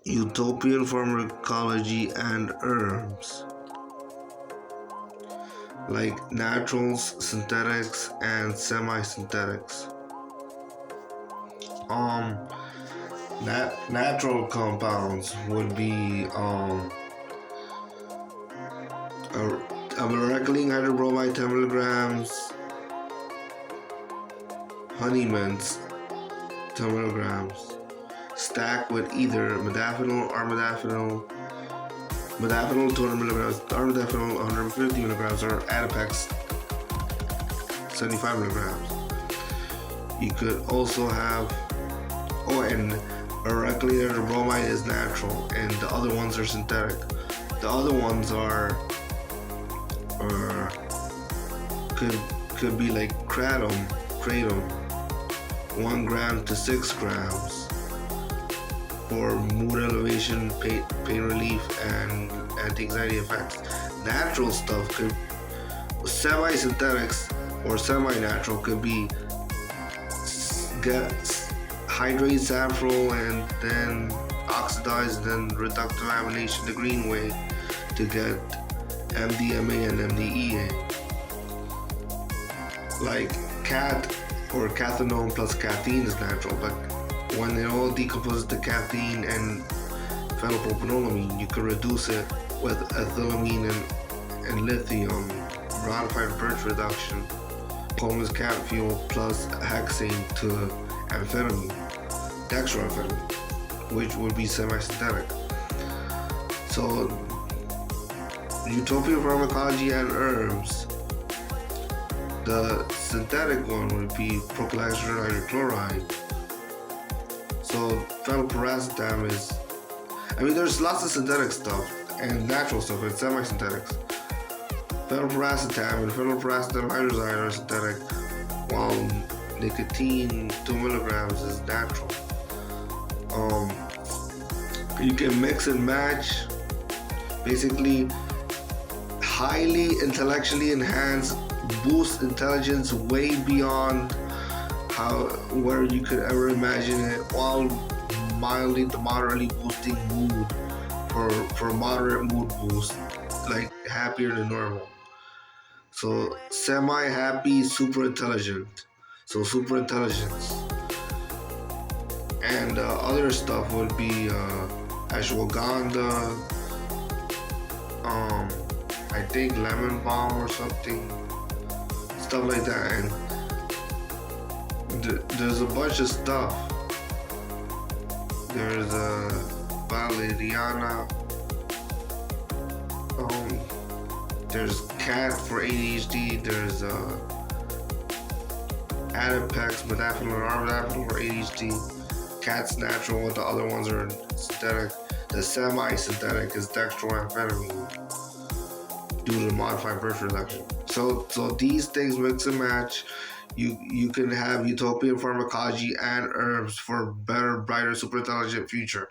utopian pharmacology and herbs, like naturals, synthetics, and semi-synthetics. Um, Natural compounds would be a molecular hydrobromide 10 milligrams, honey mints 10 milligrams, stacked with either modafinil or modafinil 200 milligrams, armodafinil 150 milligrams, or Adipex 75 milligrams. You could also have, and molecular bromide is natural, and the other ones are synthetic. The other ones are could be like kratom, 1 gram to 6 grams for mood elevation, pain relief, and anti-anxiety effects. Natural stuff could semi-synthetics or semi-natural could be hydrate saffron and then oxidized, then reductive amination the green way to get MDMA and MDEA. Like cathinone plus caffeine is natural, but when it all decomposes to caffeine and phenylpropanolamine, you can reduce it with ethylamine and lithium, modified birch reduction, Coleman's cat fuel plus hexane to amphetamine, dextroamphetamine, which would be semi-synthetic. So, utopian pharmacology and herbs. The synthetic one would be propyl hydrochloride. So phenylpiracetam is, there's lots of synthetic stuff and natural stuff and semi-synthetics. Phenylpiracetam and phenylpiracetam hydrazide are synthetic, while nicotine 2 milligrams is natural. You can mix and match, basically highly intellectually enhanced, boost intelligence way beyond where you could ever imagine it, while mildly to moderately boosting mood for moderate mood boost, like happier than normal. So semi-happy, super intelligent. So superintelligence. And other stuff would be ashwagandha, I think lemon balm or something, stuff like that. And there's a bunch of stuff. There's valeriana. There's cat for ADHD. There's Adipex, modafinil, and armodafinil for ADHD. Cat's natural, while the other ones are synthetic. The semi-synthetic is dextroamphetamine due to modified birth reduction. So these things mix and match. You can have utopian pharmacology and herbs for better, brighter, super intelligent future.